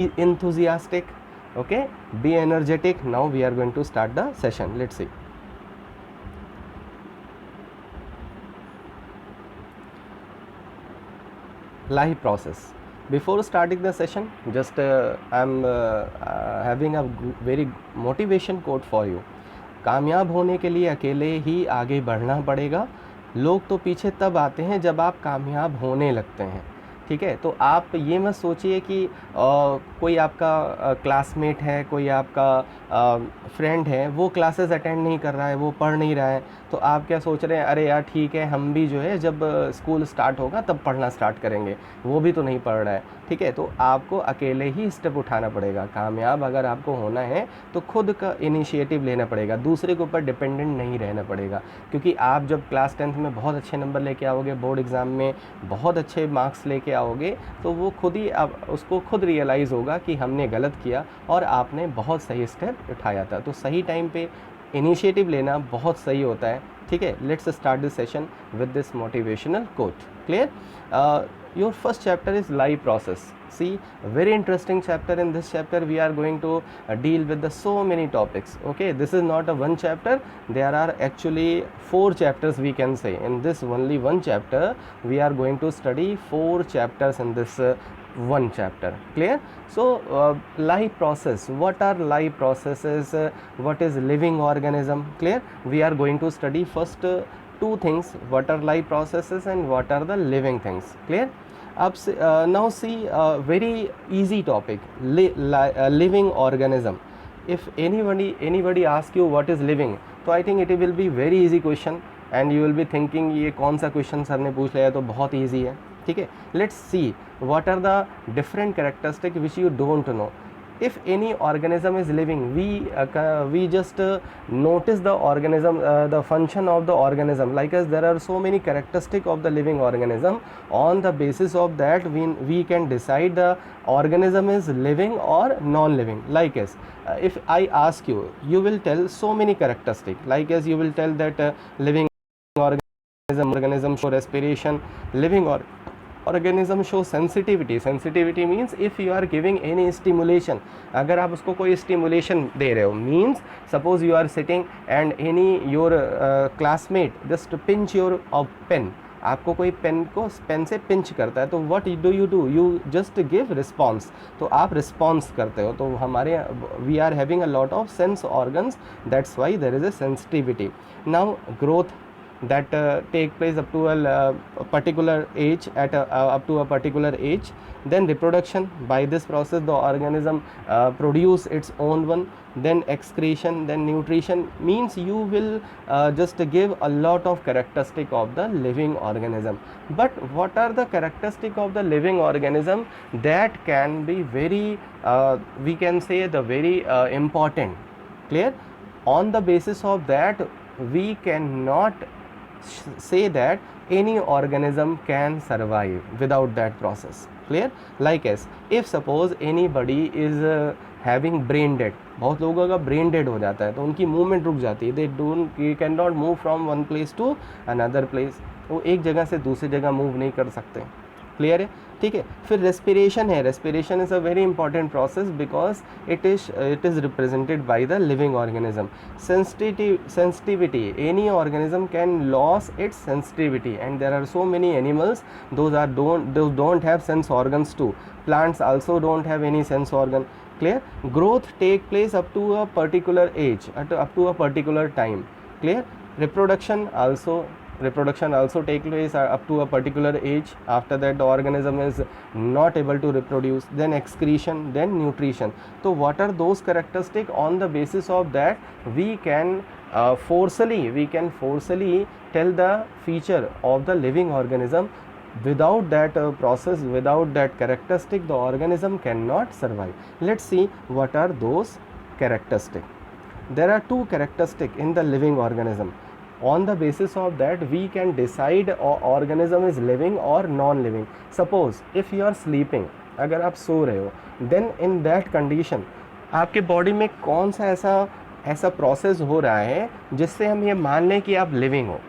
enthusiastic, okay, be energetic. Now we are going to start the session. Let's see. Live process. Before starting the session, just I'm having a very motivation quote for you. कामयाब होने के लिए अकेले ही आगे बढ़ना पड़ेगा, लोग तो पीछे तब आते हैं जब आप कामयाब होने लगते हैं। ठीक है, तो आप ये मत सोचिए कि कोई आपका क्लासमेट है, कोई आपका फ्रेंड है, वो क्लासेस अटेंड नहीं कर रहा है, वो पढ़ नहीं रहा है, तो आप क्या सोच रहे हैं, अरे यार ठीक है, हम भी जो है जब स्कूल स्टार्ट होगा तब पढ़ना स्टार्ट करेंगे, वो भी तो नहीं पढ़ रहा है। ठीक है, तो आपको अकेले ही स्टेप उठाना पड़ेगा। कामयाब अगर आपको होना है तो खुद का इनिशिएटिव लेना पड़ेगा, दूसरे के ऊपर डिपेंडेंट नहीं रहना पड़ेगा। क्योंकि आप जब क्लास 10th में बहुत अच्छे नंबर लेके आओगे, बोर्ड एग्ज़ाम में बहुत अच्छे मार्क्स लेके आओगे, तो वो खुद ही अब उसको खुद रियलाइज़ होगा कि हमने गलत किया और आपने बहुत सही स्टेप उठाया था। तो सही टाइम पे इनिशिएटिव लेना बहुत सही होता है। ठीक है, let's start this session with this motivational quote. Clear? Your first chapter is live process. See, very interesting chapter. In this chapter we are going to deal with the so many topics. Okay, this is not a one chapter, there are actually 4 chapters we can say. In this only one chapter we are going to study 4 chapters in this one chapter. Clear? So live process, what are live processes, what is living organism? Clear? We are going to study first 2 things, what are live processes and what are the living things. Clear? Now see very easy topic, living organism. If anybody ask you what is living, तो I think it will be very easy question and you will be thinking ये कौन सा question sir ने पूछ लिया, तो बहुत easy है। ठीक है, let's see what are the different characteristics which you don't know. If any organism is living, we just notice the organism, the function of the organism. Like as there are so many characteristics of the living organism, on the basis of that we can decide the organism is living or non-living. Like as if I ask you, you will tell so many characteristics. Like as you will tell that living organism show respiration, living organism show sensitivity. Sensitivity means if you are giving any stimulation, अगर आप उसको कोई stimulation दे रहे हो, means suppose you are sitting and any your classmate just pinch your pen, आपको कोई pen से pinch करता है, तो what do you just give response, तो आप रिस्पॉन्स करते हो। तो हमारे we are having a lot of sense organs, that's why there is a sensitivity. Now growth that take place up to a particular age, at up to a particular age. Then reproduction, by this process the organism produce its own one. Then excretion, then nutrition, means you will just give a lot of characteristic of the living organism. But what are the characteristic of the living organism that can be very we can say the very important? Clear? On the basis of that we cannot say that any organism can survive without that process. Clear? Like as if suppose anybody is having brain dead, बहुत लोगों का brain dead हो जाता है तो उनकी movement रुक जाती है, they don't can not move from one place to another place, वो एक जगह से दूसरी जगह मूव नहीं कर सकते। क्लियर है? ठीक है, फिर रेस्पिरेशन है। Respiration is a very important process because it is represented by the living organism. Sensitivity, any organism can loss its sensitivity and there are so many animals those don't have sense organs too. Plants also don't have any sense organ. Clear? Growth take place up to a particular age, up to a particular time. Clear? Reproduction also take place up to a particular age. After that the organism is not able to reproduce. Then excretion, then nutrition. So what are those characteristics? On the basis of that we can forcefully tell the feature of the living organism. Without that process, without that characteristic, the organism cannot survive. Let's see what are those characteristics. There are 2 characteristics in the living organism. On the basis of that we can decide organism is living or non-living. Suppose if you are sleeping, अगर आप सो रहे हो, then in that condition आपके body में कौन सा ऐसा process हो रहा है जिससे हम ये मान लें कि आप लिविंग हो।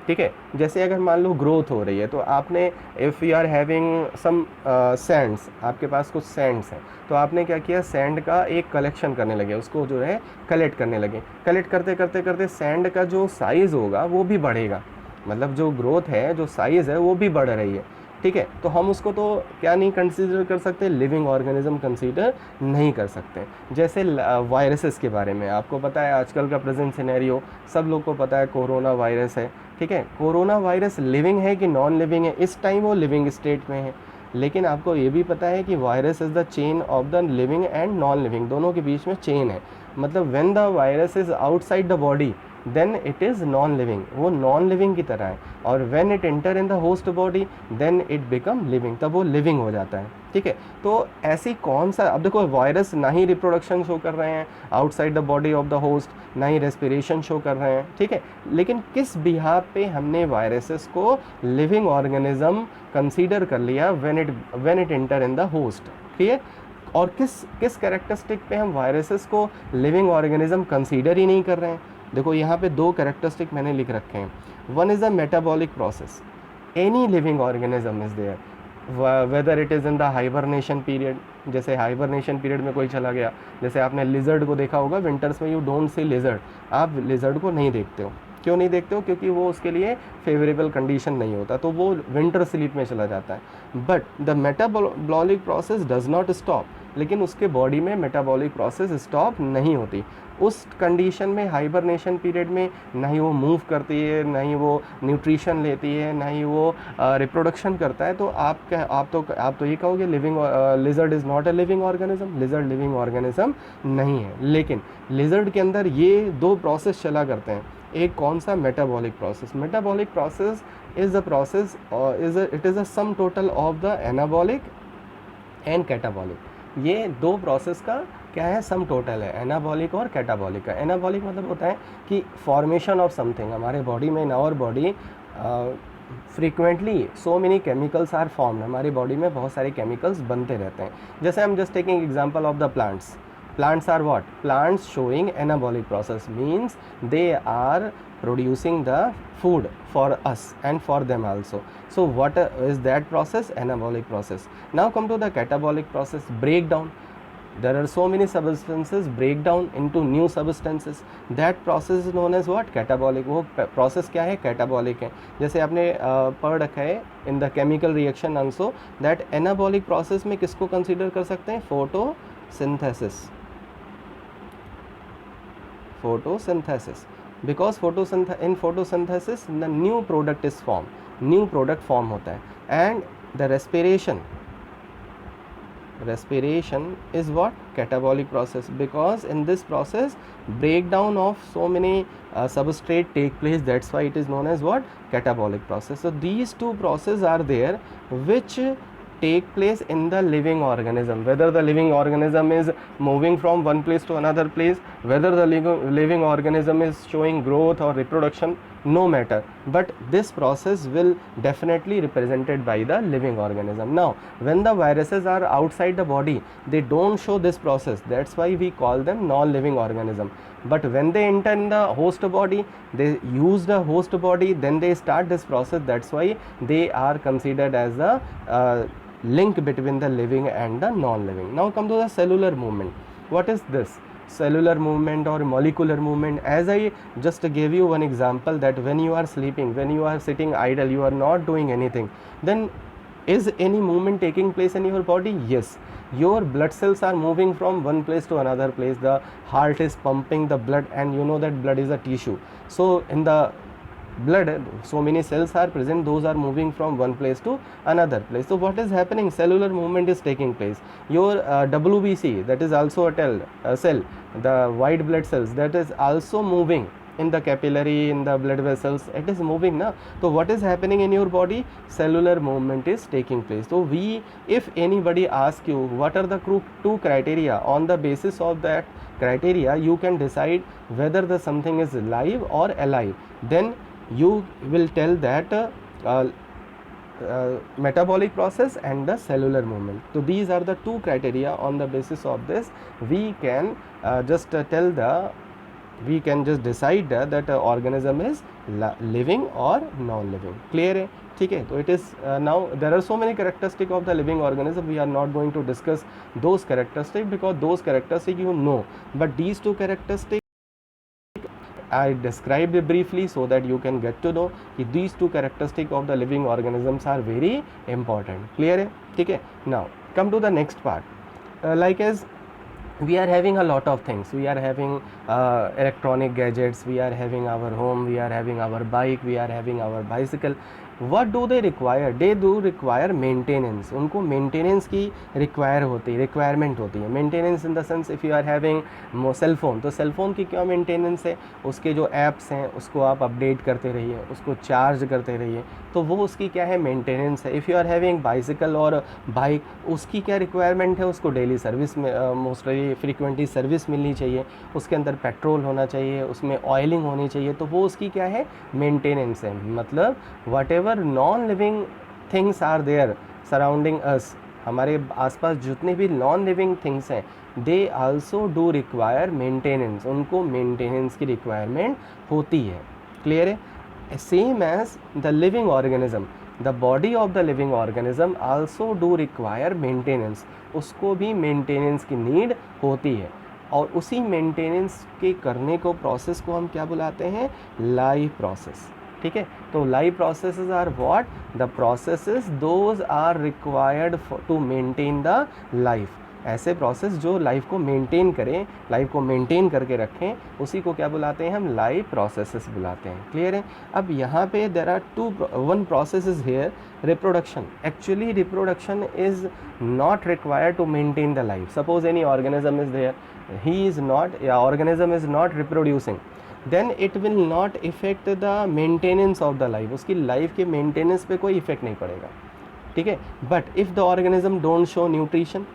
ठीक है। जैसे अगर मान लो ग्रोथ हो रही है, तो आपने if you are having some sands, आपके पास कुछ सैंड्स हैं, तो आपने क्या किया, सैंड का एक कलेक्शन करने लगे, उसको जो है कलेक्ट करने लगे। कलेक्ट करते करते करते सैंड का जो साइज़ होगा वो भी बढ़ेगा, मतलब जो ग्रोथ है, जो साइज़ है वो भी बढ़ रही है, ठीक है। तो हम उसको तो क्या नहीं कंसीडर कर सकते, लिविंग ऑर्गेनिज्म कंसीडर नहीं कर सकते। जैसे वायरसेस के बारे में आपको पता है, आजकल का प्रेजेंट सिनेरियो सब लोग को पता है, कोरोना वायरस है, ठीक है। कोरोना वायरस लिविंग है कि नॉन लिविंग है, इस टाइम वो लिविंग स्टेट में है, लेकिन आपको ये भी पता है कि virus is the chain of the living and non living, दोनों के बीच में चेन है। मतलब when the virus is outside the body then it is non living, वो नॉन लिविंग की तरह है। और when it enter in the host body then it become living, तब वो लिविंग हो जाता है, ठीक है। तो ऐसी कौन सा, अब देखो वायरस ना ही रिप्रोडक्शन शो कर रहे हैं outside the body of the host, ना ही रेस्पिरेशन शो कर रहे हैं, ठीक है। लेकिन किस बिहाफ पे हमने वायरसेस को लिविंग ऑर्गेनिज्म कंसीडर कर लिया when it enter in the host, ठीक है। और किस किस कैरेक्टरिस्टिक पे हम वायरसेस को लिविंग ऑर्गेनिज्म कंसीडर ही नहीं कर रहे हैं। देखो यहाँ पे दो कैरेक्टरिस्टिक मैंने लिख रखे हैं। One is the metabolic process, any living organism is there whether it is in the hibernation period, जैसे हाइबरनेशन पीरियड में कोई चला गया, जैसे आपने लिजर्ड को देखा होगा विंटर्स में, यू डोंट सी लिजर्ड, आप लिजर्ड को नहीं देखते हो, क्यों नहीं देखते हो, क्योंकि वो उसके लिए फेवरेबल कंडीशन नहीं होता, तो वो विंटर स्लीप में चला जाता है। But the metabolic process does not stop, लेकिन उसके बॉडी में मेटाबॉलिक प्रोसेस स्टॉप नहीं होती। उस कंडीशन में हाइबरनेशन पीरियड में ना ही वो मूव करती है, ना ही वो न्यूट्रिशन लेती है, ना ही वो रिप्रोडक्शन करता है। तो आप तो ये कहोगे living lizard is not a living organism, lizard living organism नहीं है। लेकिन लिजर्ड के अंदर ये दो प्रोसेस चला करते हैं। एक कौन सा, metabolic process. Metabolic process is the process it is a sum total of the anabolic and catabolic. ये दो प्रोसेस का क्या है, सम टोटल है, एनाबॉलिक और कैटाबॉलिक का। एनाबॉलिक मतलब होता है कि फॉर्मेशन ऑफ समथिंग, हमारे बॉडी में, in our body frequently so many chemicals are formed, हमारी बॉडी में बहुत सारे केमिकल्स बनते रहते हैं। जैसे हम just taking example of the plants, plants are what, plants showing anabolic process means they are producing the food for us and for them also. So what is that process, anabolic process. Now come to the catabolic process, breakdown. There are so many substances break down into new substances, that process is known as what, catabolic. वो process क्या है, catabolic है। जैसे आपने पढ़ रखा है in the chemical reaction also that anabolic process में किसको consider कर सकते हैं, photosynthesis, photosynthesis, because in photosynthesis the new product is formed, new product form होता है। and the respiration is what, catabolic process, because in this process breakdown of so many substrate take place, that's why it is known as what, catabolic process. So these two processes are there which take place in the living organism, whether the living organism is moving from one place to another place, whether the living organism is showing growth or reproduction, no matter, but this process will definitely represented by the living organism. Now when the viruses are outside the body, they don't show this process, that's why we call them non-living organism. But when they enter in the host body, they use the host body, then they start this process, that's why they are considered as the link between the living and the non-living. Now come to the cellular movement. What is this cellular movement or molecular movement? As I just gave you one example that when you are sleeping, when you are sitting idle, you are not doing anything, then is any movement taking place in your body? Yes, your blood cells are moving from one place to another place, the heart is pumping the blood, and you know that blood is a tissue, so in the blood so many cells are present, those are moving from one place to another place. So what is happening, cellular movement is taking place. Your WBC, that is also a cell, the white blood cells, that is also moving in the capillary, in the blood vessels, it is moving now. So what is happening in your body, cellular movement is taking place. So if anybody asks you what are the two criteria, on the basis of that criteria you can decide whether the something is live or alive, then you will tell that metabolic process and the cellular movement. So these are the two criteria. On the basis of this we can just tell the we can just decide that organism is living और non living. Clear है? ठीक है. तो it is now there are so many characteristic of the living organism. We are not going to discuss those characteristic because those characteristic you know, but these two characteristics I described it briefly so that you can get to know that these two characteristics of the living organisms are very important. Clear है? ठीक है. Now come to the next part. Like as we are having a lot of things, we are having electronic gadgets, we are having our home, we are having our bike, we are having our bicycle. What do they require? They do require maintenance. उनको maintenance की requirement होती है. Maintenance in the sense if you are having cell phone, तो cell phone की क्या maintenance है? उसके जो apps हैं उसको आप update करते रहिए, उसको charge करते रहिए, तो वो उसकी क्या है maintenance है. If you are having bicycle और bike, उसकी क्या requirement है? उसको daily service में mostly frequently service मिलनी चाहिए, उसके अंदर पेट्रोल होना चाहिए, उसमें ऑयलिंग होनी चाहिए, तो वो उसकी क्या है? मेंटेनेंस है. मतलब whatever non living things are there surrounding us, हमारे आसपास जितने भी नॉन लिविंग थिंग्स हैं, they also do require maintenance. उनको मेंटेनेंस की रिक्वायरमेंट होती है. क्लियर है? Same as the living organism, the body of the living organism also do require maintenance. उसको भी मेंटेनेंस की नीड होती है, और उसी मेंटेनेंस के करने को प्रोसेस को हम क्या बुलाते हैं? Life process. ठीक है. तो life processes are what? The processes those are required to maintain the life. ऐसे प्रोसेस जो लाइफ को मेंटेन करें, लाइफ को मेंटेन करके रखें, उसी को क्या बुलाते हैं हम? लाइफ प्रोसेसेस बुलाते हैं. क्लियर है? अब यहाँ पे there are one process is here, reproduction. Actually reproduction is not required to maintain the life. Suppose any organism is there, he is not, या organism is not reproducing, then it will not affect the maintenance of the life. उसकी life के maintenance पे कोई effect नहीं पड़ेगा. ठीक है. But if the organism don't show nutrition,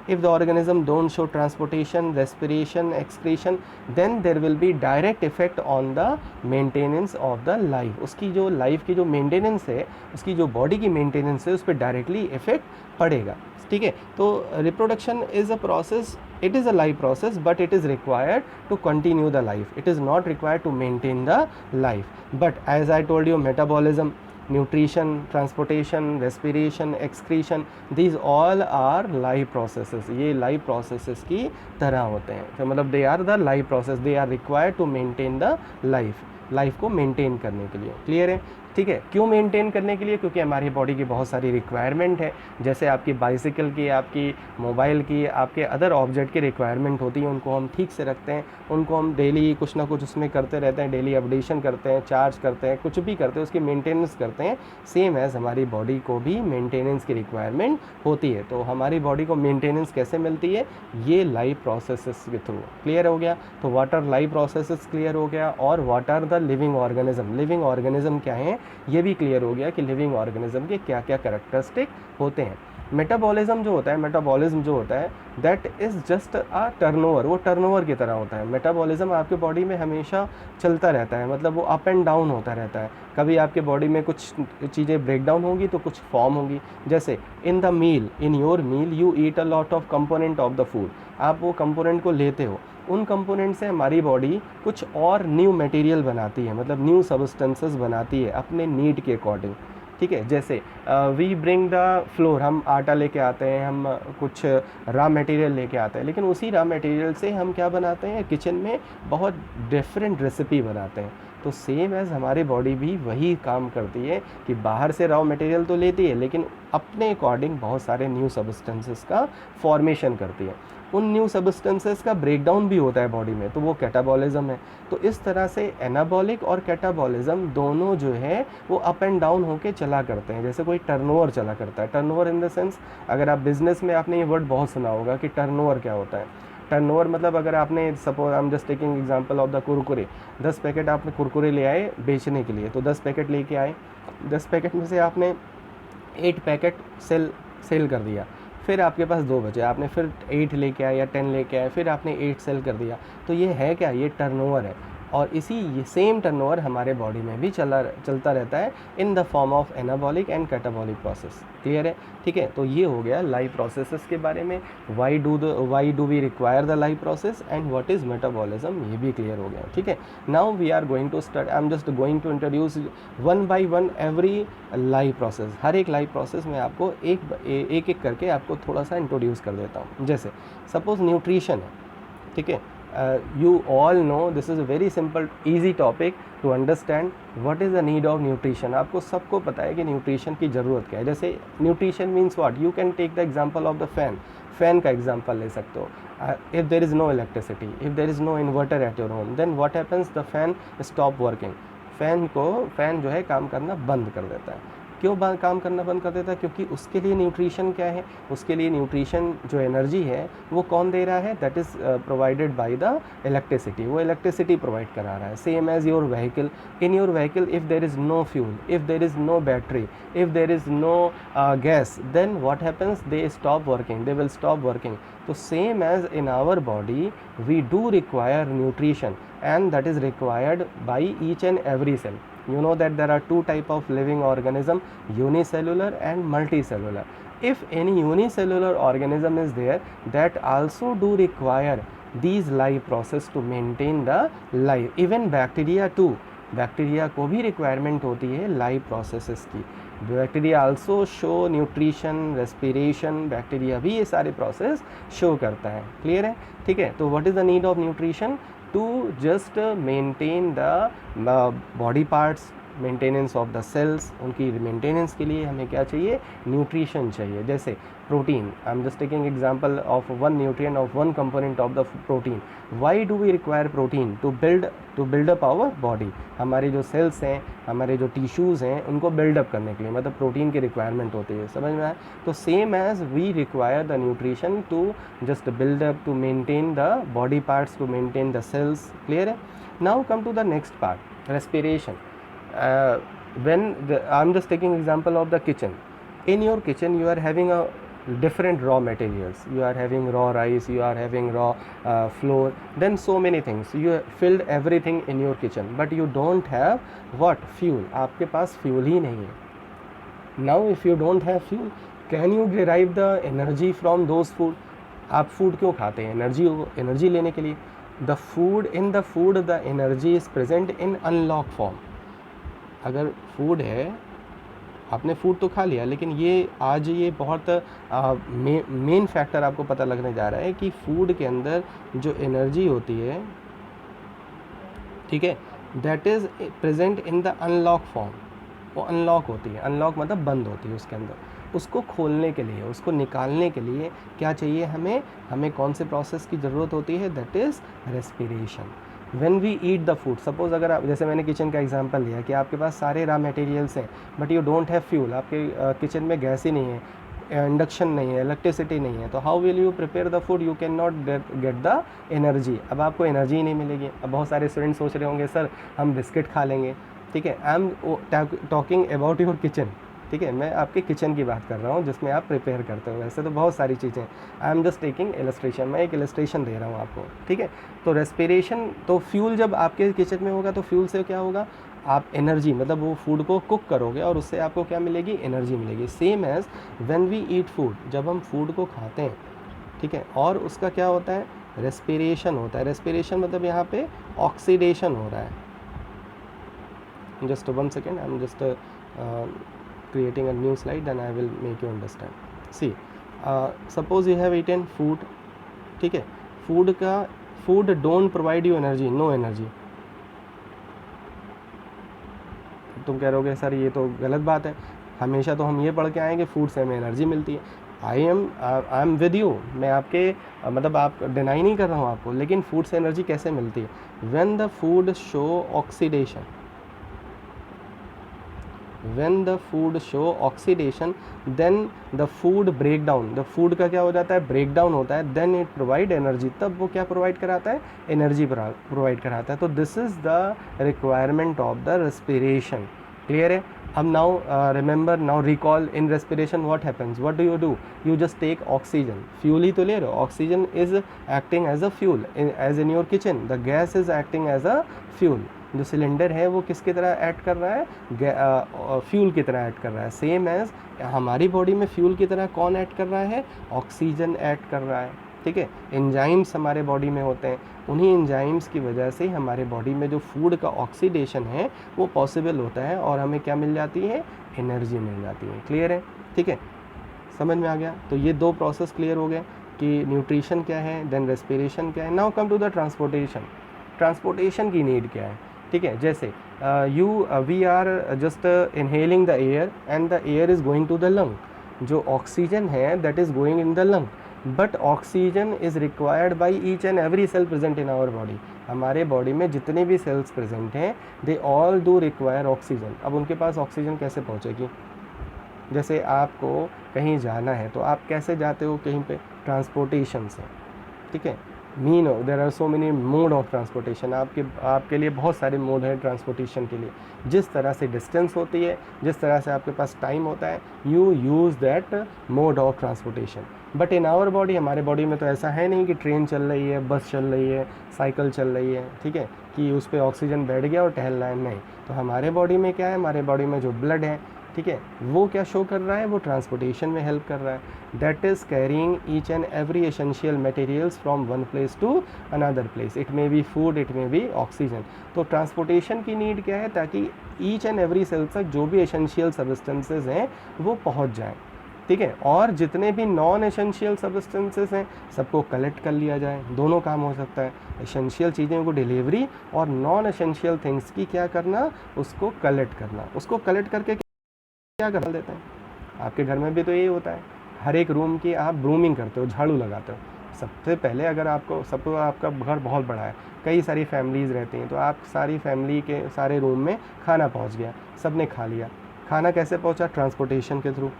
if the organism don't show transportation, respiration, excretion, then there will be direct effect on the maintenance of the life. उसकी जो लाइफ की जो मेंटेनेंस है, उसकी जो बॉडी की मेंटेनेंस है, उस पर डायरेक्टली इफेक्ट पड़ेगा. ठीक है. तो reproduction is a process, it is a life process, but it is required to continue the life. It is not required to maintain the life. But as I told you, metabolism, nutrition, transportation, respiration, excretion, these all are life processes. ये life processes की तरह होते हैं. तो मतलब they are the life process. They are required to maintain the life. Life को maintain करने के लिए. क्लियर है? ठीक है. क्यों मेंटेन करने के लिए? क्योंकि हमारी बॉडी की बहुत सारी रिक्वायरमेंट है. जैसे आपकी बाइसिकल की, आपकी मोबाइल की, आपके अदर ऑब्जेक्ट की रिक्वायरमेंट होती है, उनको हम ठीक से रखते हैं, उनको हम डेली कुछ ना कुछ उसमें करते रहते हैं, डेली अपडेशन करते हैं, चार्ज करते हैं, कुछ भी करते हैं, उसकी मेंटेनेंस करते हैं. सेम एज हमारी बॉडी को भी मेंटेनेंस की रिक्वायरमेंट होती है. तो हमारी बॉडी को मेंटेनेंस कैसे मिलती है? ये लाइफ प्रोसेसेस के थ्रू. क्लियर हो गया? तो what are life processes clear हो गया. और what are the living organism, living organism क्या है ये भी क्लियर हो गया कि लिविंग ऑर्गेनिज्म के क्या क्या कैरेक्टरिस्टिक होते हैं. मेटाबॉलिज्म जो होता है, मेटाबॉलिज्म जो होता है, that is just a turnover. वो टर्नओवर की तरह होता है. मेटाबॉलिज्म आपके बॉडी में हमेशा चलता रहता है, मतलब वो अप एंड डाउन होता रहता है. कभी आपके बॉडी में कुछ चीज़ें ब्रेक डाउन होंगी तो कुछ फॉर्म होंगी. जैसे in the meal, in your meal you eat a lot of component of the food. आप वो कंपोनेंट को लेते हो, उन कंपोनेंट से हमारी बॉडी कुछ और न्यू मटेरियल बनाती है, मतलब न्यू सब्सटेंसेस बनाती है अपने नीड के अकॉर्डिंग. ठीक है. जैसे वी ब्रिंग द फ्लोर, हम आटा लेके आते हैं, हम कुछ रॉ मटेरियल लेके आते हैं, लेकिन उसी रॉ मटेरियल से हम क्या बनाते हैं? किचन में बहुत डिफरेंट रेसिपी बनाते हैं. तो सेम एज़ हमारी बॉडी भी वही काम करती है कि बाहर से रॉ मटेरियल तो लेती है, लेकिन अपने अकॉर्डिंग बहुत सारे न्यू सब्सटेंसेस का फॉर्मेशन करती है. उन न्यू सब्सटेंसेस का ब्रेकडाउन भी होता है बॉडी में, तो वो कैटाबॉलिज्म है. तो इस तरह से एनाबॉलिक और कैटाबॉलिज्म दोनों जो है वो अप एंड डाउन होके चला करते हैं. जैसे कोई टर्नओवर चला करता है. टर्नओवर इन द सेंस, अगर आप बिजनेस में आपने ये वर्ड बहुत सुना होगा कि टर्नओवर क्या होता है. टर्नओवर मतलब अगर आपने suppose I am just taking example of the Kurkure, 10 packet आपने कुरकुरे ले आए बेचने के लिए. तो 10 पैकेट लेके आए, 10 पैकेट में से आपने 8 पैकेट सेल कर दिया. फिर आपके पास 2 बचे, आपने फिर 8 लेके आए या 10 लेके आए, फिर आपने 8 सेल कर दिया. तो ये है क्या? ये टर्नओवर है. और इसी ये सेम टर्नओवर हमारे बॉडी में भी चलता रहता है in the form of anabolic and catabolic process. Clear है? ठीक है, तो ये हो गया लाइफ प्रोसेसेस के बारे में। Why do we require the life process and what is metabolism, ये भी क्लियर हो गया। ठीक है, now we are going to start, I am just going to introduce one by one every life process. हर एक लाइफ प्रोसेस में आपको एक एक करके आपको थोड़ा सा इंट्रोड्यूस कर देता हूँ। जैसे सपोज न्यूट्रिशन है, ठीक है, you all know this is a very simple easy topic to understand what is the need of nutrition। आपको सबको पता है कि न्यूट्रिशन की ज़रूरत क्या है। जैसे nutrition means what, you can take the example of the fan का एग्जांपल ले सकते हो। If there is no electricity, if there is no inverter at your home, then what happens, the fan stop working. Fan जो है काम करना बंद कर देता है। क्यों काम करना बंद कर देता है? क्योंकि उसके लिए न्यूट्रिशन क्या है, उसके लिए न्यूट्रिशन जो एनर्जी है वो कौन दे रहा है, that is provided by the electricity. वो इलेक्ट्रिसिटी प्रोवाइड करा रहा है। Same as your vehicle, in your vehicle if there is no fuel, if there is no battery, if there is no gas, then what happens, they stop working, they will stop working. तो same as in our body we do require nutrition and that is required by each and every cell. You know that there are two type of living organism, unicellular and multicellular. If any unicellular organism is there, that also do require these life process to maintain the life. Even bacteria too, bacteria को भी requirement होती है life processes की। Bacteria also show nutrition, respiration, bacteria भी ये सारे process show करता है। क्लियर है? ठीक है, तो what is the need of nutrition? To just maintain the body parts, maintenance of the cells, उनकी मेंटेनेंस के लिए हमें क्या चाहिए? न्यूट्रिशन चाहिए। जैसे protein, I am just taking example of one nutrient of one component of the protein. Why do we require protein? To build up our body. हमारे जो सेल्स हैं, हमारे जो टिश्यूज़ हैं, उनको बिल्डअप करने के लिए मतलब प्रोटीन की रिक्वायरमेंट होती है। समझ में आया? तो same as we require the nutrition to just build up, to maintain the body parts, to maintain the cells. Clear है? Now come to the next part, respiration. when I'm just taking example of the kitchen. In your kitchen you are having a different raw materials, you are having raw rice, you are having raw flour, then so many things, you filled everything in your kitchen, but you don't have what? Fuel. आपके पास fuel ही नहीं है। Now if you don't have fuel, can you derive the energy from those food? आप food क्यों खाते हैं? Energy लेने के लिए। the food, in the food the energy is present in unlocked form। अगर फूड है, आपने फूड तो खा लिया, लेकिन ये आज ये बहुत मेन फैक्टर आपको पता लगने जा रहा है कि फूड के अंदर जो एनर्जी होती है, ठीक है, that is present in the unlock form. वो अनलॉक होती है, अनलॉक मतलब बंद होती है उसके अंदर। उसको खोलने के लिए, उसको निकालने के लिए क्या चाहिए हमें कौन से प्रोसेस की ज़रूरत होती है? That is respiration. When we eat the food, suppose अगर आप, जैसे मैंने किचन का एग्जांपल लिया कि आपके पास सारे रॉ मटेरियल्स हैं but you don't have fuel, आपके किचन में गैस ही नहीं है, इंडक्शन नहीं है, इलेक्ट्रिसिटी नहीं है, तो how will you prepare the food? You can not get the energy. अब आपको एनर्जी ही नहीं मिलेगी। अब बहुत सारे स्टूडेंट सोच रहे होंगे सर हम बिस्किट खा लेंगे। ठीक है, I am talking about your kitchen. ठीक है, मैं आपके किचन की बात कर रहा हूँ जिसमें आप प्रिपेयर करते हो। वैसे तो बहुत सारी चीज़ें, आई एम जस्ट टेकिंग इलस्ट्रेशन, मैं एक इलस्ट्रेशन दे रहा हूँ आपको। ठीक है, तो रेस्पिरेशन, तो फ्यूल जब आपके किचन में होगा तो फ्यूल से क्या होगा? आप एनर्जी मतलब वो फूड को कुक करोगे और उससे आपको क्या मिलेगी? एनर्जी मिलेगी। Same as when we eat food, जब हम फूड को खाते हैं, ठीक है, और उसका क्या होता है? रेस्पिरेशन होता है। रेस्पिरेशन मतलब यहाँ पे ऑक्सीडेशन हो रहा है। Just 1 second, I am just creating a new slide, then I will make you understand. See, suppose you have eaten food, ठीक है, food don't provide you energy, no energy। तुम कह रहोगे सर ये तो गलत बात है, हमेशा तो हम ये पढ़ के आएंगे फूड से हमें एनर्जी मिलती है। आई एम विद यू, मैं आपके मतलब आप डिनाई नहीं कर रहा हूँ आपको, लेकिन फूड से एनर्जी कैसे मिलती है? When the food show oxidation, when the food show oxidation, then the food break down, the food का क्या हो जाता है? ब्रेक डाउन होता है, then it provide energy, तब वो क्या प्रोवाइड कराता है? एनर्जी प्रोवाइड कराता है। तो this is the requirement of the respiration. Clear है? अब now remember, now recall in respiration what happens, what do, you just take oxygen, fuel ही तो ले रहे हो, oxygen is acting as a fuel, as in your kitchen the gas is acting as a fuel, जो cylinder है वो किसकी तरह add कर रहा है, फ्यूल की तरह ऐड कर रहा है। सेम एज हमारी बॉडी में फ्यूल की तरह कौन ऐड कर रहा है, ऑक्सीजन ऐड कर रहा है, ठीक है। एंजाइम्स हमारे बॉडी में होते हैं, उन्हीं एंजाइम्स की वजह से हमारे बॉडी में जो फूड का ऑक्सीडेशन है वो पॉसिबल होता है और हमें क्या मिल जाती है, एनर्जी मिल जाती है। क्लियर है, ठीक है, समझ में आ गया। तो ये दो प्रोसेस क्लियर हो गए कि न्यूट्रिशन क्या है, देन रेस्पिरेशन क्या है। Now come to the transportation. Transportation की नीड क्या है, ठीक है। जैसे we are just inhaling the air and the air is going to the lung, जो ऑक्सीजन है that is going in the lung, but oxygen is required by each and every cell present in our body. हमारे body में जितने भी cells present हैं they all do require oxygen. अब उनके पास oxygen कैसे पहुंचेगी, जैसे आपको कहीं जाना है तो आप कैसे जाते हो कहीं पे, ट्रांसपोर्टेशन से, ठीक है। There are so many mode of transportation, आपके लिए बहुत सारे मोड हैं ट्रांसपोर्टेशन के लिए। जिस तरह से डिस्टेंस होती है, जिस तरह से आपके पास टाइम होता है, you use that mode of transportation. But in our body, हमारे बॉडी में तो ऐसा है नहीं कि ट्रेन चल रही है, बस चल रही है, साइकिल चल रही है, ठीक है, कि उस पर ऑक्सीजन बैठ गया और टहल रहा है, नहीं। तो हमारे बॉडी में क्या है, हमारे बॉडी में जो ब्लड है, ठीक है, वो क्या शो कर रहा है, वो ट्रांसपोर्टेशन में हेल्प कर रहा है। That is carrying each and every essential materials from one place to another place, it may be food, it may be oxygen. तो ट्रांसपोर्टेशन की नीड क्या है, ताकि ईच एंड एवरी सेल तक जो भी एसेंशियल सब्सटेंसेस हैं वो पहुंच जाएं, ठीक है। और जितने भी नॉन एसेंशियल सब्सटेंसेस हैं सबको कलेक्ट कर लिया जाए। दोनों काम हो सकता है, एसेंशियल चीज़ों को डिलीवरी और नॉन एसेंशियल थिंग्स की क्या करना, उसको कलेक्ट करना। उसको कलेक्ट करके क्या कर देते हैं, आपके घर में भी तो यही होता है, हर एक रूम की आप ब्रूमिंग करते हो, झाड़ू लगाते हो। सबसे पहले अगर आपका घर बहुत बड़ा है, कई सारी फैमिलीज़ रहती हैं, तो आप सारी फैमिली के सारे रूम में खाना पहुंच गया, सब ने खा लिया। खाना कैसे पहुंचा, ट्रांसपोर्टेशन के थ्रू।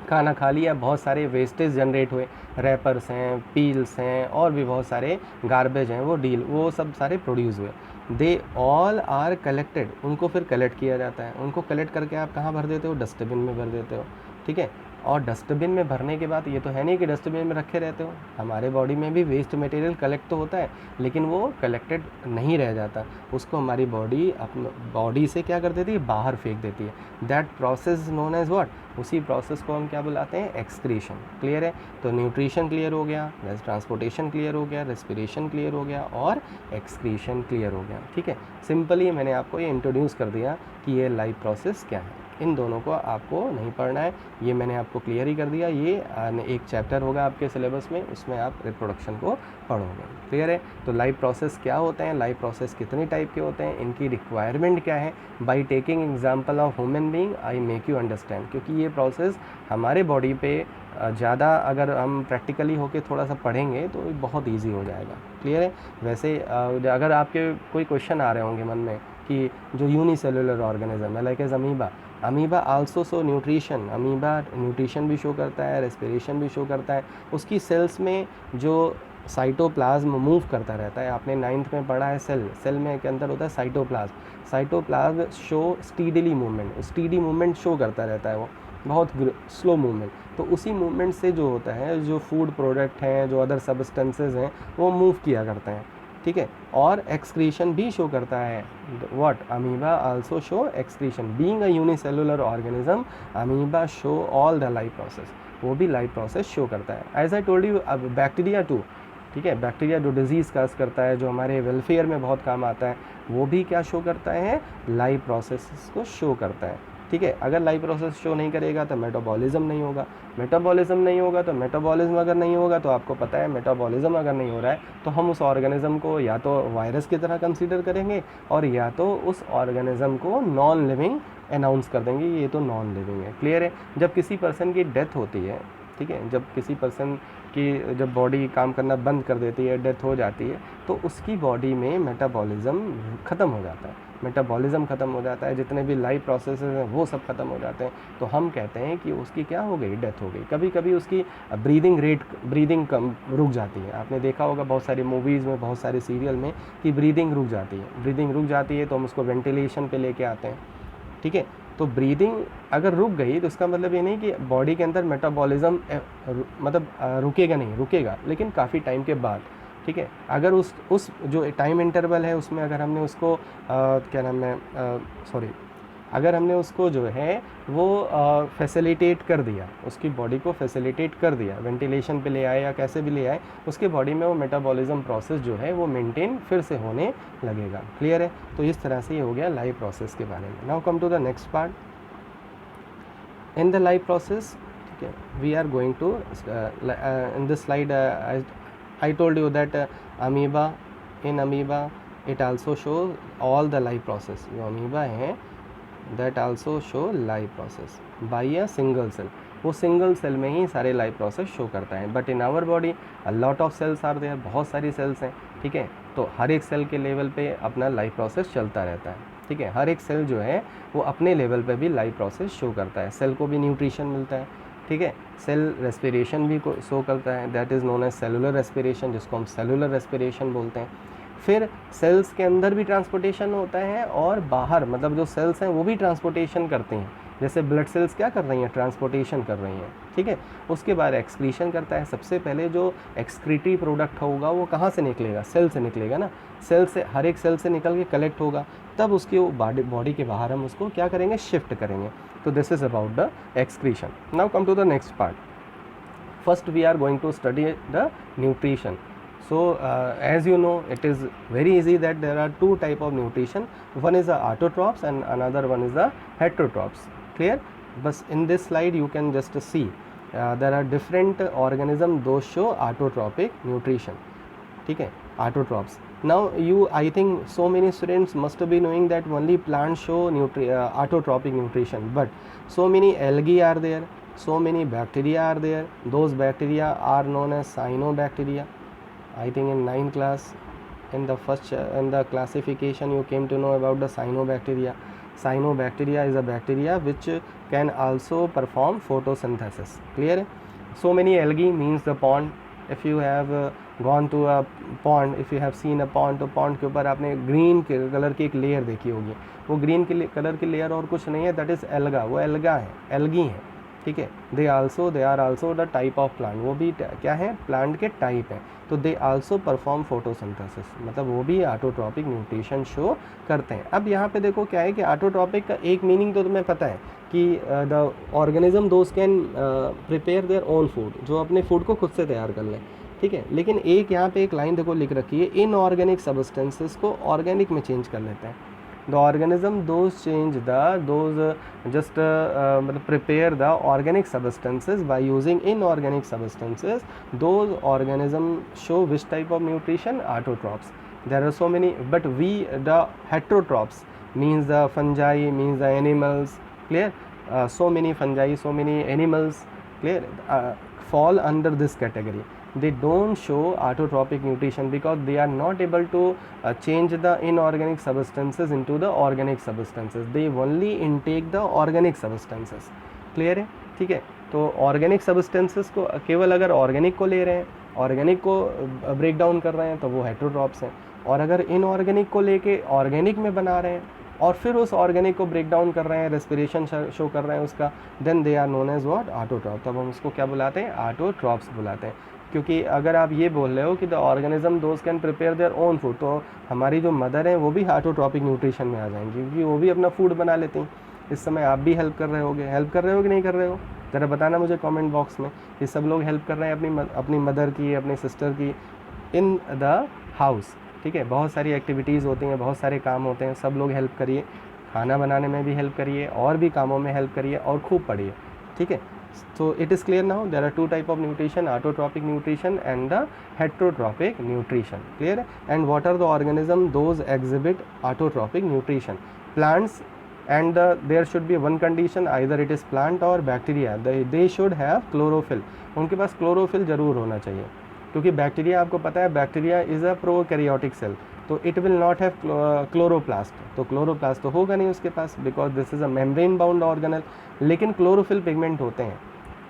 खाना खा लिया, बहुत सारे वेस्टेज जनरेट हुए, रैपर्स हैं, पील्स हैं, और भी बहुत सारे गार्बेज हैं, वो सब सारे प्रोड्यूस हुए। दे ऑल आर कलेक्टेड, उनको फिर कलेक्ट किया जाता है। उनको कलेक्ट करके आप कहाँ भर देते हो, डस्टबिन में भर देते हो, ठीक है। और डस्टबिन में भरने के बाद ये तो है नहीं कि डस्टबिन में रखे रहते हो, हमारे बॉडी में भी वेस्ट मटेरियल कलेक्ट तो होता है, लेकिन वो कलेक्टेड नहीं रह जाता, उसको हमारी बॉडी अपने बॉडी से क्या कर देती है, बाहर फेंक देती है। That process known as what, उसी प्रोसेस को हम क्या बुलाते हैं, एक्सक्रीशन। क्लियर है, तो न्यूट्रिशन क्लियर हो गया, ट्रांसपोर्टेशन क्लियर हो गया, रेस्पिरेशन क्लियर हो गया, और एक्सक्रीशन क्लियर हो गया, ठीक है। सिंपली मैंने आपको ये इंट्रोड्यूस कर दिया कि ये लाइफ प्रोसेस क्या है। इन दोनों को आपको नहीं पढ़ना है, ये मैंने आपको क्लियर ही कर दिया। ये एक चैप्टर होगा आपके सिलेबस में, उसमें आप रिप्रोडक्शन को पढ़ोगे। क्लियर है, तो लाइफ प्रोसेस क्या होते हैं, लाइफ प्रोसेस कितने टाइप के होते हैं, इनकी रिक्वायरमेंट क्या है। By taking example of human being I make you understand, क्योंकि ये प्रोसेस हमारे बॉडी पे ज़्यादा अगर हम प्रैक्टिकली होके थोड़ा सा पढ़ेंगे तो बहुत ईजी हो जाएगा। क्लियर है, वैसे अगर आपके कोई क्वेश्चन आ रहे होंगे मन में कि जो यूनिसेलुलर ऑर्गेनिज्म है, like as amoeba also show nutrition, amoeba nutrition भी शो करता है, रेस्पिरेशन भी शो करता है। उसकी सेल्स में जो साइटोप्लाज्म मूव करता रहता है, आपने 9th में पढ़ा है, सेल में के अंदर होता है cytoplasm show steadily movement, steady movement show करता रहता है, वो बहुत स्लो मूवमेंट। तो उसी मूवमेंट से जो होता है, जो फूड प्रोडक्ट हैं, जो अदर सब्सटेंसेज हैं, वो मूव किया करते हैं, ठीक है। और एक्सक्रीशन भी शो करता है। What, amoeba also show excretion. Being a unicellular organism, amoeba show all the life process, वो भी लाइफ प्रोसेस शो करता है। एज आई टोल्ड यू, अब बैक्टीरिया टू, ठीक है, बैक्टीरिया जो डिजीज़ काज करता है, जो हमारे वेलफेयर में बहुत काम आता है, वो भी क्या शो करता है, लाइफ प्रोसेस को शो करता है, ठीक है। अगर लाइफ प्रोसेस शो नहीं करेगा तो मेटाबॉलिज्म नहीं होगा, मेटाबॉलिज्म नहीं होगा तो मेटाबॉलिज्म अगर नहीं होगा तो आपको पता है, मेटाबॉलिज्म अगर नहीं हो रहा है तो हम उस ऑर्गेनिज्म को या तो वायरस की तरह कंसीडर करेंगे, और या तो उस ऑर्गेनिज्म को नॉन लिविंग अनाउंस कर देंगे, ये तो नॉन लिविंग है। क्लियर है, जब किसी पर्सन की डेथ होती है, ठीक है, जब किसी पर्सन की जब बॉडी काम करना बंद कर देती है, डेथ हो जाती है, तो उसकी बॉडी में मेटाबॉलिज्म ख़त्म हो जाता है, मेटाबॉलिज्म ख़त्म हो जाता है, जितने भी लाइफ प्रोसेसेस हैं वो सब ख़त्म हो जाते हैं। तो हम कहते हैं कि उसकी क्या हो गई, डेथ हो गई। कभी कभी उसकी ब्रीदिंग कम रुक जाती है। आपने देखा होगा बहुत सारी मूवीज़ में, बहुत सारे सीरियल में कि ब्रीदिंग रुक जाती है, तो हम उसको वेंटिलेशन पे लेके आते हैं, ठीक है। तो ब्रीदिंग अगर रुक गई तो इसका मतलब ये नहीं कि बॉडी के अंदर मेटाबॉलिज्म मतलब रुकेगा नहीं, रुकेगा लेकिन काफ़ी टाइम के बाद, ठीक है। अगर उस जो टाइम इंटरवल है उसमें अगर हमने उसको क्या नाम है अगर हमने उसको जो है वो फैसिलिटेट कर दिया, उसकी बॉडी को फैसिलिटेट कर दिया, वेंटिलेशन पे ले आए या कैसे भी ले आए, उसके बॉडी में वो मेटाबॉलिज्म प्रोसेस जो है वो मेंटेन फिर से होने लगेगा। क्लियर है? तो इस तरह से ये हो गया लाइफ प्रोसेस के बारे में। Now come to the next part. In the life process, ठीक है, we are going to in this slide I told you that amoeba, in amoeba it also show all the life process. जो amoeba है that also show life process by a single cell, वो single cell में ही सारे life process show करता है। But in our body a lot of cells are there, बहुत सारी सेल्स हैं, ठीक है। तो हर एक सेल के लेवल पे अपना लाइफ प्रोसेस चलता रहता है, ठीक है। हर एक सेल जो है वो अपने लेवल पे भी लाइफ प्रोसेस शो करता है। सेल को भी न्यूट्रिशन मिलता है, ठीक है। सेल रेस्पिरेशन भी शो करता है, that is known as cellular respiration, जिसको हम सेलुलर रेस्पिरेशन बोलते हैं। फिर सेल्स के अंदर भी ट्रांसपोर्टेशन होता है और बाहर मतलब जो सेल्स हैं वो भी ट्रांसपोर्टेशन करते हैं। जैसे ब्लड सेल्स क्या कर रही हैं, ट्रांसपोर्टेशन कर रही हैं, ठीक है। उसके बाद एक्सक्रीशन करता है। सबसे पहले जो एक्सक्रीटरी प्रोडक्ट होगा वो कहाँ से निकलेगा, सेल से निकलेगा ना। सेल से, हर एक सेल से निकल के कलेक्ट होगा, तब उसके बॉडी के बाहर हम उसको क्या करेंगे, शिफ्ट करेंगे। तो this is about the excretion. Now come to the next part. First we are going to study the nutrition. So as you know, it is very easy that there are two type of nutrition. One is the autotrophs and another one is the heterotrophs. Clear? But in this slide you can just see there are different organisms, those show autotrophic nutrition. ठीक है, autotrophs. Now I think so many students must be knowing that only plants show autotrophic nutrition, but so many algae are there, so many bacteria are there. Those bacteria are known as cyanobacteria. I think in 9th class in the classification you came to know about the cyanobacteria. Cyanobacteria is a bacteria which can also perform photosynthesis. Clear? So many algae means the pond. If you have gone to a pond, if you have seen a pond, तो pond के ऊपर आपने green colour की एक layer देखी होगी। वो green colour की लेयर और कुछ नहीं है, दैट इज़ एल्गा। वो एल्गा है, एल्गी है, ठीक है। They are also the type of plant, वो भी क्या है, प्लांट के टाइप है। तो दे आल्सो परफॉर्म फोटोसिंथेसिस, मतलब वो भी ऑटोट्रॉपिक न्यूट्रिशन शो करते हैं। अब यहाँ पे देखो क्या है कि ऑटोट्रॉपिक का एक मीनिंग तो तुम्हें पता है कि the organism those can prepare their own food, जो अपने फूड को खुद से तैयार कर लें, ठीक है। लेकिन एक यहाँ पे एक लाइन देखो लिख रखी है, इनऑर्गेनिक सब्सटेंसेस को ऑर्गेनिक में चेंज कर लेते हैं। The organism those मतलब prepare the organic substances by using inorganic substances. Those organisms show which type of nutrition? Autotrophs. There are so many, but the heterotrophs means the fungi, means the animals. Clear? So many fungi, so many animals, clear, fall under this category. They don't show autotrophic nutrition because they are not able to change the inorganic substances into the organic substances. They only intake the organic substances. Clear है? ठीक है। तो organic substances को केवल अगर organic को ले रहे हैं, organic को break down कर रहे हैं तो वो heterotrophs हैं, और अगर inorganic को लेके organic में बना रहे हैं और फिर उस ऑर्गेनिक को ब्रेक डाउन कर रहे हैं, रेस्पिरेशन शो कर रहे हैं उसका, then they are known as what, autotroph. तब हम उसको क्या बुलाते हैं, ऑटोट्रॉप्स बुलाते हैं। क्योंकि अगर आप ये बोल रहे हो कि the organism those can prepare their own food, तो हमारी जो मदर हैं वो भी ऑटोट्रॉपिक न्यूट्रिशन में आ जाएंगी, क्योंकि वो भी अपना फूड बना लेती हैं। इस समय आप भी हेल्प कर रहे होगे, हेल्प कर रहे हो कि नहीं कर रहे हो, ज़रा बताना मुझे कमेंट बॉक्स में। ये सब लोग हेल्प कर रहे हैं अपनी मदर की, अपनी सिस्टर की इन द हाउस, ठीक है। बहुत सारी एक्टिविटीज़ होती हैं, बहुत सारे काम होते हैं, सब लोग हेल्प करिए, खाना बनाने में भी हेल्प करिए और भी कामों में हेल्प करिए और खूब पढ़िए, ठीक है। So it is clear now, there are two type of nutrition, autotrophic nutrition and the heterotrophic nutrition. Clear? And what are the organism those exhibit autotrophic nutrition? Plants, and there should be one condition, either it is plant or bacteria, they should have chlorophyll. उनके पास chlorophyll जरूर होना चाहिए, क्योंकि bacteria आपको पता है, bacteria is a prokaryotic cell, तो it will not have chloroplast, तो क्लोरोप्लास्ट तो होगा नहीं उसके पास, because this is a membrane bound organelle. लेकिन क्लोरोफिल पिगमेंट होते हैं,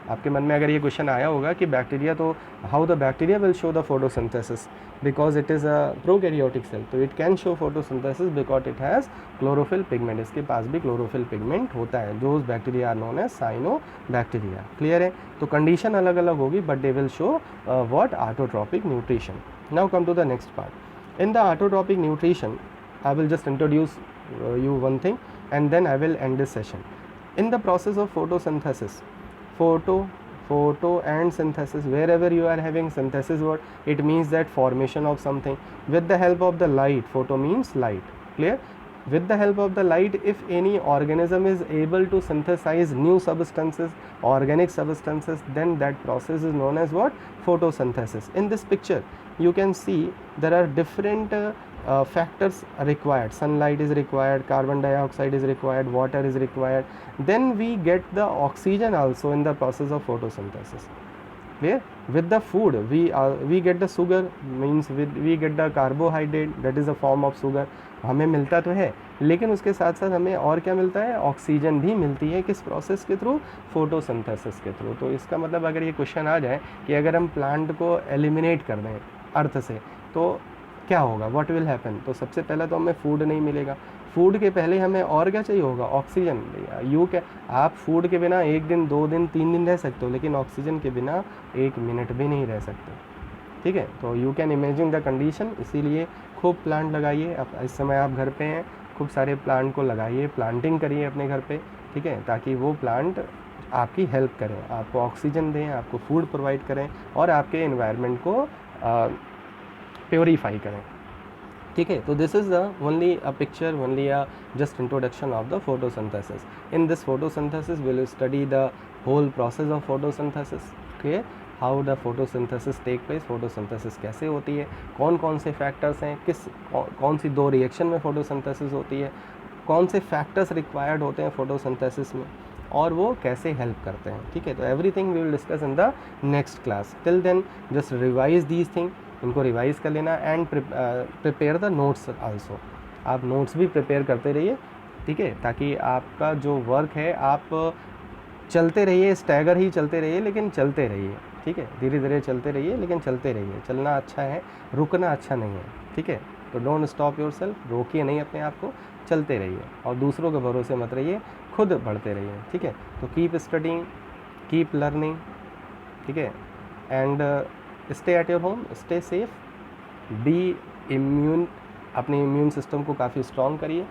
आपके मन में अगर ये क्वेश्चन आया होगा कि बैक्टीरिया, तो how the bacteria will show the photosynthesis, because it is a prokaryotic cell, तो it can show photosynthesis because it has chlorophyll pigment, इसके पास भी क्लोरोफिल पिगमेंट होता है। जो bacteria are known as cyano bacteria. Clear है? तो condition अलग अलग होगी but they will show what autotrophic nutrition. Now come to the next part. In the autotrophic nutrition I will just introduce you one thing and then I will end this session. In the process of photosynthesis, photo and synthesis, wherever you are having synthesis word, it means that formation of something with the help of the light. Photo means light. Clear? With the help of the light, if any organism is able to synthesize new substances, organic substances, then that process is known as what? Photosynthesis. In this picture you can see there are different factors required. Sunlight is required, carbon dioxide is required, water is required, then we get the oxygen also in the process of photosynthesis. Clear? With the food we get the sugar, means we get the carbohydrate, that is a form of sugar, हमें मिलता तो है, लेकिन उसके साथ साथ हमें और क्या मिलता है? ऑक्सीजन भी मिलती है। किस प्रोसेस के थ्रू? फोटोसिंथेसिस के थ्रू। तो इसका मतलब अगर ये क्वेश्चन आ जाए कि अगर हम प्लांट को एलिमिनेट कर दें अर्थ से तो क्या होगा? What will happen? तो सबसे पहले तो हमें फूड नहीं मिलेगा, फूड के पहले हमें और क्या चाहिए होगा? ऑक्सीजन। यू क्या, आप फूड के बिना 1 दिन 2 दिन 3 दिन रह सकते हो, लेकिन ऑक्सीजन के बिना 1 मिनट भी नहीं रह सकते। ठीक है? तो you can imagine the condition. इसीलिए खूब प्लांट लगाइए। अब इस समय आप घर पे हैं, खूब सारे प्लांट को लगाइए, प्लांटिंग करिए अपने घर पे, ठीक है, ताकि वो प्लांट आपकी हेल्प करें, आपको ऑक्सीजन दें, आपको फूड प्रोवाइड करें और आपके एनवायरनमेंट को प्योरीफाई करें। ठीक है? तो this is the only a picture, only a just introduction of the photosynthesis. In this photosynthesis will study the whole process of photosynthesis. Clear? How the photosynthesis take place, photosynthesis कैसे होती है, कौन कौन से फैक्टर्स हैं, कौन सी 2 reaction में photosynthesis होती है, कौन से फैक्टर्स रिक्वायर्ड होते हैं फोटोसिंथेसिस में और वो कैसे हेल्प करते हैं। ठीक है? तो everything we will discuss in the next class. Till then just revise these thing, इनको रिवाइज कर लेना and prepare the notes also. आप नोट्स भी प्रिपेयर करते रहिए, ठीक है, ताकि आपका जो वर्क है आप चलते रहिए, स्टैगर ही चलते रहिए, लेकिन चलते रहिए। ठीक है? धीरे धीरे चलते रहिए, लेकिन चलते रहिए। चलना अच्छा है, रुकना अच्छा नहीं है। ठीक है? तो डोंट स्टॉप योर सेल्फ, रोकिए नहीं अपने आप को, चलते रहिए और दूसरों के भरोसे मत रहिए, खुद बढ़ते रहिए। ठीक है? तो कीप स्टडिंग, कीप लर्निंग, ठीक है, and stay at your home, stay safe, be immune, अपने इम्यून सिस्टम को काफ़ी स्ट्रॉन्ग करिए